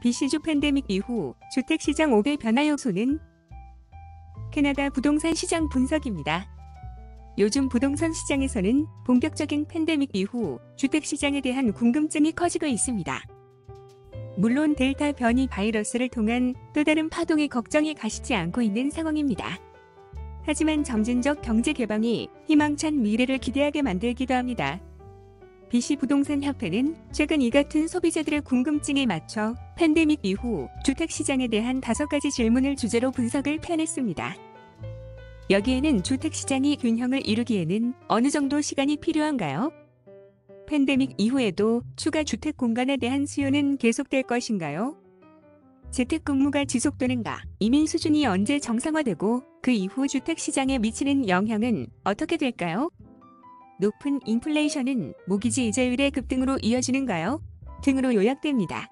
BC주 팬데믹 이후 주택시장 5배 변화 요소는 캐나다 부동산 시장 분석입니다. 요즘 부동산 시장에서는 본격적인 팬데믹 이후 주택시장에 대한 궁금증이 커지고 있습니다. 물론 델타 변이 바이러스를 통한 또 다른 파동의 걱정이 가시지 않고 있는 상황입니다. 하지만 점진적 경제 개방이 희망찬 미래를 기대하게 만들기도 합니다. BC 부동산 협회는 최근 이 같은 소비자들의 궁금증에 맞춰 팬데믹 이후 주택시장에 대한 5가지 질문을 주제로 분석을 펴냈습니다. 여기에는 주택시장이 균형을 이루기에는 어느 정도 시간이 필요한가요? 팬데믹 이후에도 추가 주택 공간에 대한 수요는 계속될 것인가요? 재택근무가 지속되는가? 이민 수준이 언제 정상화되고 그 이후 주택시장에 미치는 영향은 어떻게 될까요? 높은 인플레이션은 모기지 이자율의 급등으로 이어지는가요? 등으로 요약됩니다.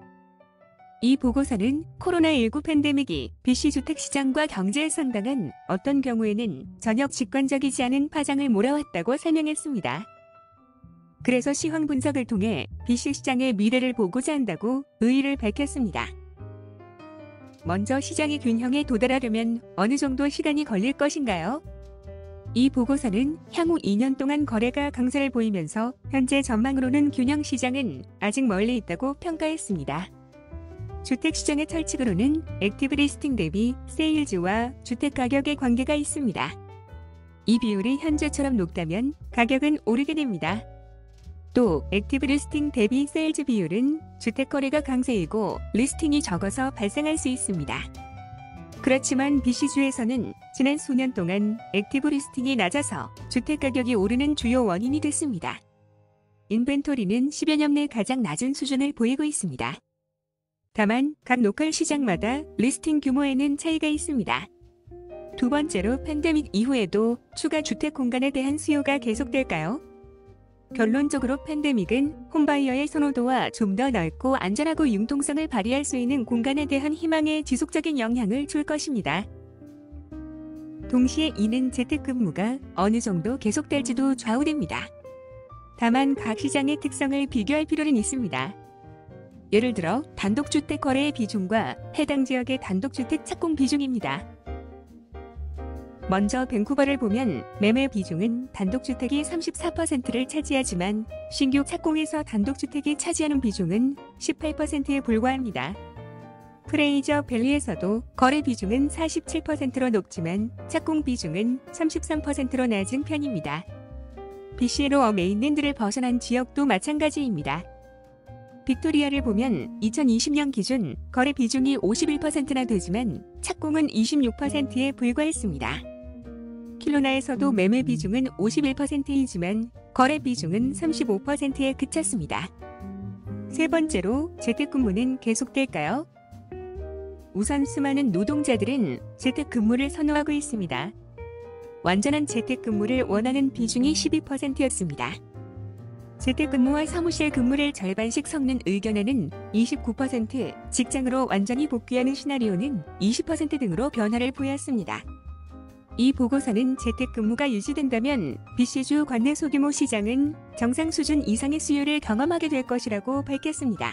이 보고서는 코로나19 팬데믹이 BC 주택시장과 경제에 상당한 어떤 경우에는 전혀 직관적이지 않은 파장을 몰아왔다고 설명했습니다. 그래서 시황 분석을 통해 BC 시장의 미래를 보고자 한다고 의의를 밝혔습니다. 먼저 시장의 균형에 도달하려면 어느 정도 시간이 걸릴 것인가요? 이 보고서는 향후 2년 동안 거래가 강세를 보이면서 현재 전망으로는 균형 시장은 아직 멀리 있다고 평가했습니다. 주택시장의 철칙으로는 액티브 리스팅 대비 세일즈와 주택가격의 관계가 있습니다. 이 비율이 현재처럼 높다면 가격은 오르게 됩니다. 또 액티브 리스팅 대비 세일즈 비율은 주택 거래가 강세이고 리스팅이 적어서 발생할 수 있습니다. 그렇지만 BC주에서는 지난 수년 동안 액티브 리스팅이 낮아서 주택 가격이 오르는 주요 원인이 됐습니다. 인벤토리는 10여 년 내 가장 낮은 수준을 보이고 있습니다. 다만 각 로컬 시장마다 리스팅 규모에는 차이가 있습니다. 두 번째로 팬데믹 이후에도 추가 주택 공간에 대한 수요가 계속될까요? 결론적으로 팬데믹은 홈바이어의 선호도와 좀 더 넓고 안전하고 융통성을 발휘할 수 있는 공간에 대한 희망에 지속적인 영향을 줄 것입니다. 동시에 이는 재택근무가 어느 정도 계속될지도 좌우됩니다. 다만 각 시장의 특성을 비교할 필요는 있습니다. 예를 들어 단독주택 거래의 비중과 해당 지역의 단독주택 착공 비중입니다. 먼저 밴쿠버를 보면 매매 비중은 단독주택이 34%를 차지하지만 신규 착공에서 단독주택이 차지하는 비중은 18%에 불과합니다. 프레이저 밸리에서도 거래 비중은 47%로 높지만 착공 비중은 33%로 낮은 편입니다. BC로 메인랜드를 벗어난 지역도 마찬가지입니다. 빅토리아를 보면 2020년 기준 거래 비중이 51%나 되지만 착공은 26%에 불과했습니다. 킬로나에서도 매매 비중은 51%이지만 거래 비중은 35%에 그쳤습니다. 세 번째로 재택근무는 계속될까요? 우선 수많은 노동자들은 재택근무를 선호하고 있습니다. 완전한 재택근무를 원하는 비중이 12%였습니다. 재택근무와 사무실 근무를 절반씩 섞는 의견에는 29%, 직장으로 완전히 복귀하는 시나리오는 20% 등으로 변화를 보였습니다. 이 보고서는 재택근무가 유지된다면 BC주 관내 소규모 시장은 정상 수준 이상의 수요를 경험하게 될 것이라고 밝혔습니다.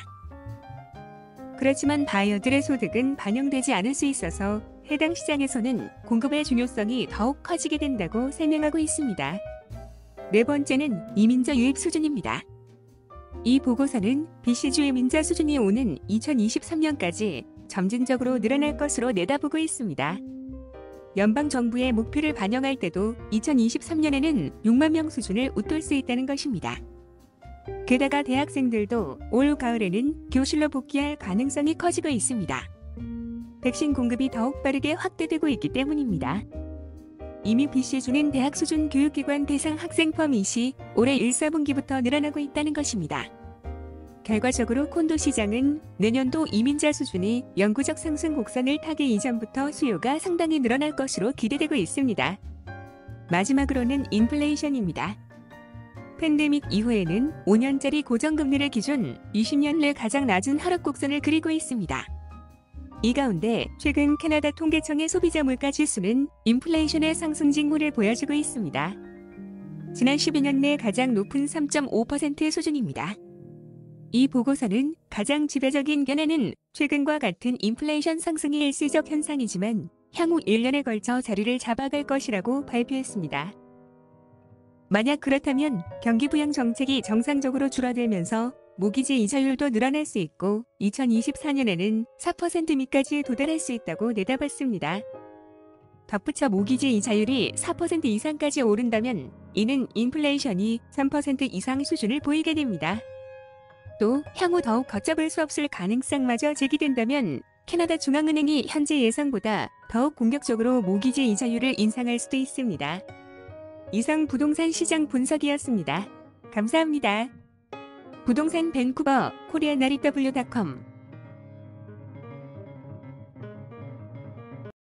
그렇지만 바이어들의 소득은 반영되지 않을 수 있어서 해당 시장에서는 공급의 중요성이 더욱 커지게 된다고 설명하고 있습니다. 네 번째는 이민자 유입 수준입니다. 이 보고서는 BC주 이민자 수준이 오는 2023년까지 점진적으로 늘어날 것으로 내다보고 있습니다. 연방정부의 목표를 반영할 때도 2023년에는 6만 명 수준을 웃돌 수 있다는 것입니다. 게다가 대학생들도 올 가을에는 교실로 복귀할 가능성이 커지고 있습니다. 백신 공급이 더욱 빠르게 확대되고 있기 때문입니다. 이미 BC주는 대학 수준 교육기관 대상 학생 퍼밋이 올해 1, 4분기부터 늘어나고 있다는 것입니다. 결과적으로 콘도 시장은 내년도 이민자 수준이 영구적 상승 곡선을 타기 이전부터 수요가 상당히 늘어날 것으로 기대되고 있습니다. 마지막으로는 인플레이션입니다. 팬데믹 이후에는 5년짜리 고정금리를 기준 20년 내 가장 낮은 하락 곡선을 그리고 있습니다. 이 가운데 최근 캐나다 통계청의 소비자 물가 지수는 인플레이션의 상승 징후를 보여주고 있습니다. 지난 12년 내 가장 높은 3.5% 수준입니다. 이 보고서는 가장 지배적인 견해는 최근과 같은 인플레이션 상승이 일시적 현상이지만 향후 1년에 걸쳐 자리를 잡아갈 것이라고 발표했습니다. 만약 그렇다면 경기 부양 정책이 정상적으로 줄어들면서 모기지 이자율도 늘어날 수 있고 2024년에는 4% 밑까지 도달할 수 있다고 내다봤습니다. 덧붙여 모기지 이자율이 4% 이상까지 오른다면 이는 인플레이션이 3% 이상 수준을 보이게 됩니다. 또 향후 더욱 걷잡을 수 없을 가능성마저 제기된다면 캐나다 중앙은행이 현재 예상보다 더욱 공격적으로 모기지 이자율을 인상할 수도 있습니다. 이상 부동산 시장 분석이었습니다. 감사합니다. 부동산 밴쿠버 코리아나리W.com